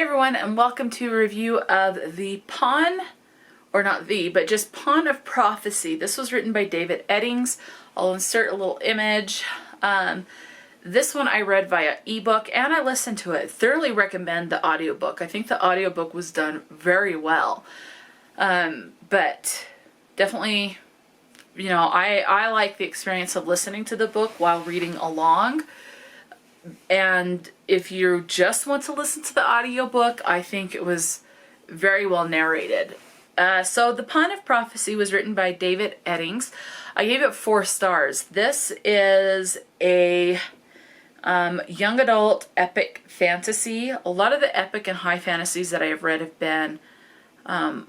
everyone, and welcome to a review of the Pawn, or not the, but just Pawn of Prophecy. This was written by David Eddings. I'll insert a little image. This one I read via ebook and I listened to it. Thoroughly recommend the audiobook. I think the audiobook was done very well. But definitely, you know, I like the experience of listening to the book while reading along. And if you just want to listen to the audiobook, I think it was very well narrated. So The Pawn of Prophecy was written by David Eddings. I gave it 4 stars. This is a young adult epic fantasy. A lot of the epic and high fantasies that I have read have been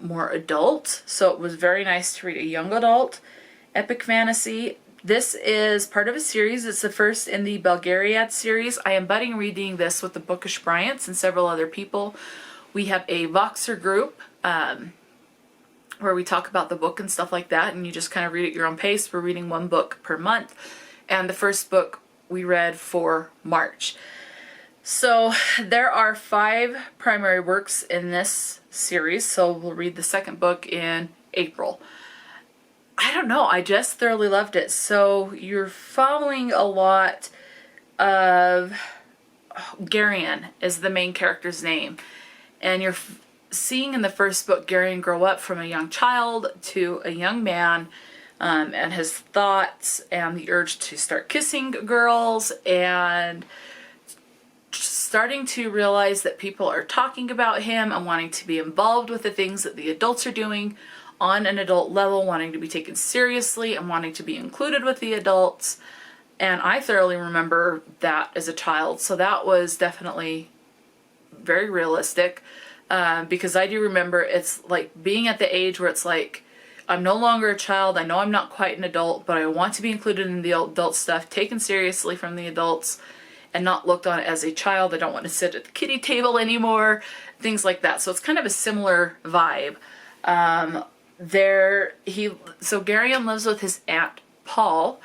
more adult. So it was very nice to read a young adult epic fantasy. This is part of a series. It's the first in the Belgariad series. I am budding reading this with the Bookish Bryants and several other people. We have a Voxer group where we talk about the book and stuff like that, and you just kind of read at your own pace. We're reading 1 book per month, and the first book we read for March. So there are 5 primary works in this series, so we'll read the second book in April. I don't know, I just thoroughly loved it. So you're following a lot of Garion is the main character's name, and you're seeing in the first book Garion grow up from a young child to a young man, and his thoughts and the urge to start kissing girls and starting to realize that people are talking about him and wanting to be involved with the things that the adults are doing on an adult level, wanting to be taken seriously and wanting to be included with the adults. And I thoroughly remember that as a child, so that was definitely very realistic, because I do remember it's like being at the age where it's like, I'm no longer a child, I know I'm not quite an adult, but I want to be included in the adult stuff, taken seriously from the adults, and not looked on as a child. I don't want to sit at the kiddie table anymore, things like that. So it's kind of a similar vibe. So Garion lives with his aunt Paul,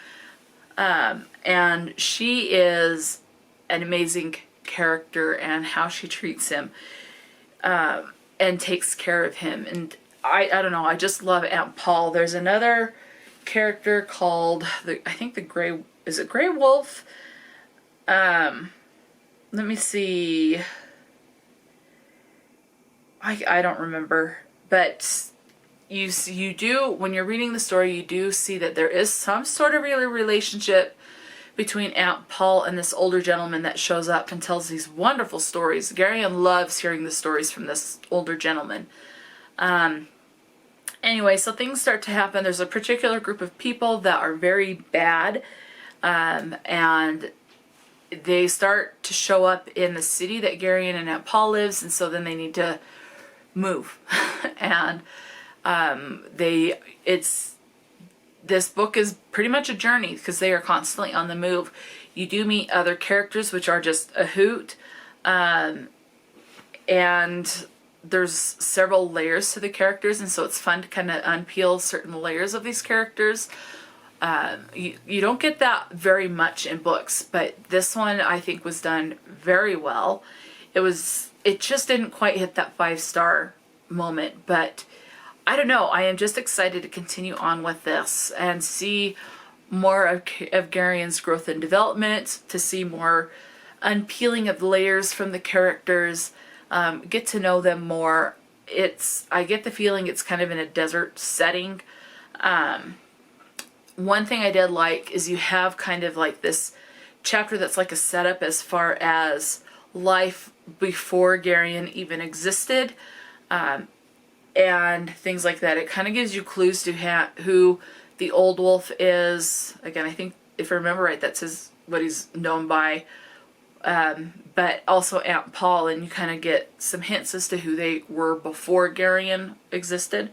and she is an amazing character, and how she treats him and takes care of him. And I don't know, I just love Aunt Paul. There's another character called is it Grey Wolf? Let me see. I don't remember, but you do, when you're reading the story, you do see that there is some sort of real relationship between Aunt Paul and this older gentleman that shows up and tells these wonderful stories. Garion loves hearing the stories from this older gentleman. Anyway, so things start to happen. There's a particular group of people that are very bad, and they start to show up in the city that Garion and Aunt Paul lives, and so then they need to move. And this book is pretty much a journey because they are constantly on the move. You do meet other characters which are just a hoot, and there's several layers to the characters, and so it's fun to kind of unpeel certain layers of these characters. You don't get that very much in books, but this one I think was done very well. It just didn't quite hit that 5-star moment, but I don't know, I am just excited to continue on with this and see more of Garion's growth and development, to see more unpeeling of layers from the characters, get to know them more. I get the feeling it's kind of in a desert setting. One thing I did like is you have kind of like this chapter that's like a setup as far as life before Garion even existed, and things like that. It kind of gives you clues to who the old wolf is. Again, I think if I remember right, that's what he's known by, but also Aunt Paul, and you kind of get some hints as to who they were before Garion existed.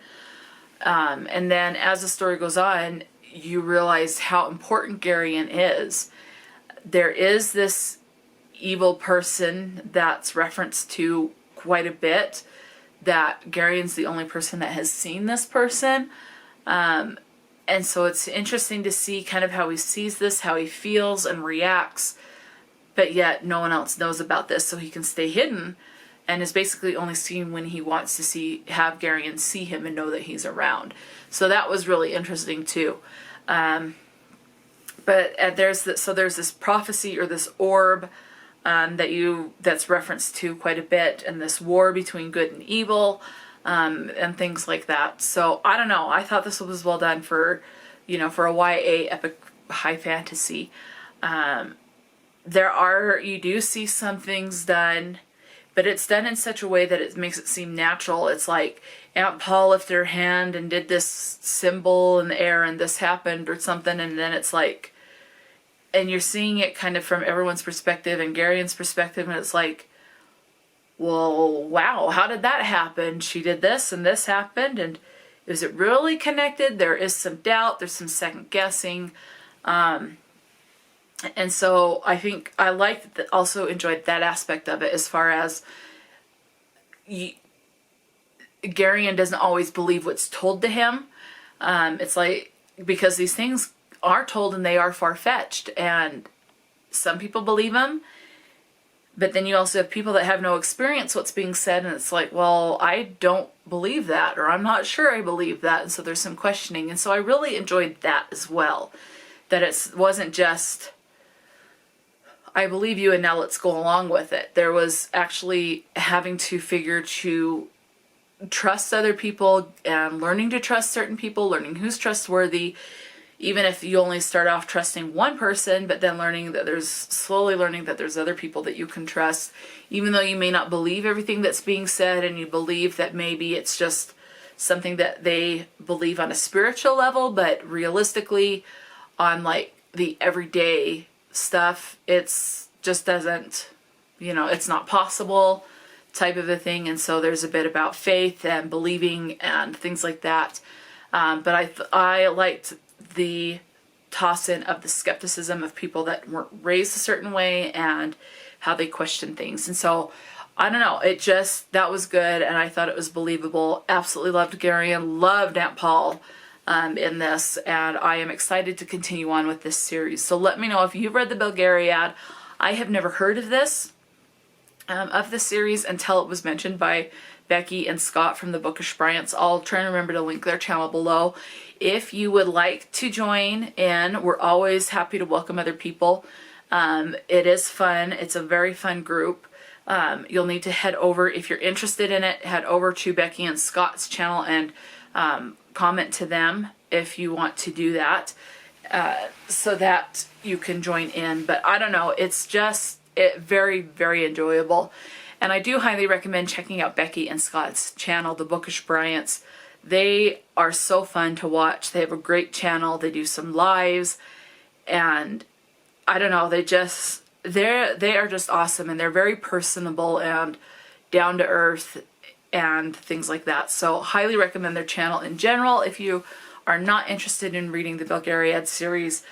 And then as the story goes on, you realize how important Garion is. There is this evil person that's referenced to quite a bit, that Garion's the only person that has seen this person. And so it's interesting to see kind of how he sees this, how he feels and reacts, but yet no one else knows about this, so he can stay hidden and is basically only seen when he wants to have Garion see him and know that he's around. So that was really interesting too. But there's this prophecy or this orb that's referenced to quite a bit, and this war between good and evil, and things like that. So I don't know. I thought this was well done for a YA epic high fantasy. You do see some things done, but it's done in such a way that it makes it seem natural. It's like Aunt Paul lifted her hand and did this symbol in the air and this happened or something, and then it's like, and you're seeing it kind of from everyone's perspective and Garion's perspective, and it's like, well, wow, how did that happen? She did this and this happened, and is it really connected? There is some doubt, there's some second guessing. And so I think I liked that, also enjoyed that aspect of it, as far as Garion doesn't always believe what's told to him. It's like, because these things are told and they are far-fetched, and some people believe them, but then you also have people that have no experience what's being said, and it's like, well, I don't believe that, or I'm not sure I believe that, and so there's some questioning. And so I really enjoyed that as well, that it wasn't just, I believe you and now let's go along with it. There was actually having to figure to trust other people and learning to trust certain people, learning who's trustworthy, even if you only start off trusting one person, but then slowly learning that there's other people that you can trust, even though you may not believe everything that's being said, and you believe that maybe it's just something that they believe on a spiritual level, but realistically on like the everyday stuff, it's just doesn't, it's not possible type of a thing. And so there's a bit about faith and believing and things like that. But I liked the toss-in of the skepticism of people that weren't raised a certain way and how they question things. And so, I don't know, that was good, and I thought it was believable. Absolutely loved Garion, loved Aunt Paul in this, and I am excited to continue on with this series. So let me know if you've read the Belgariad. I have never heard of this series until it was mentioned by Becky and Scott from the Bookish Bryants. I'll try and remember to link their channel below. If you would like to join in, we're always happy to welcome other people. It is fun. It's a very fun group. You'll need to head over, if you're interested in it, head over to Becky and Scott's channel and comment to them if you want to do that, so that you can join in. But I don't know, it's just very, very enjoyable. And I do highly recommend checking out Becky and Scott's channel, the Bookish Bryants. They are so fun to watch. They have a great channel. They do some lives, and I don't know, they are just awesome, and they're very personable and down to earth and things like that. So highly recommend their channel in general. If you are not interested in reading the Belgariad series,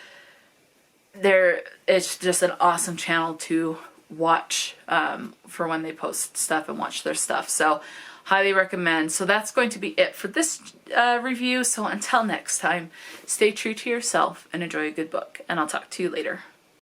it's just an awesome channel to watch for when they post stuff and watch their stuff. So highly recommend. So that's going to be it for this review. So until next time, stay true to yourself and enjoy a good book, and I'll talk to you later.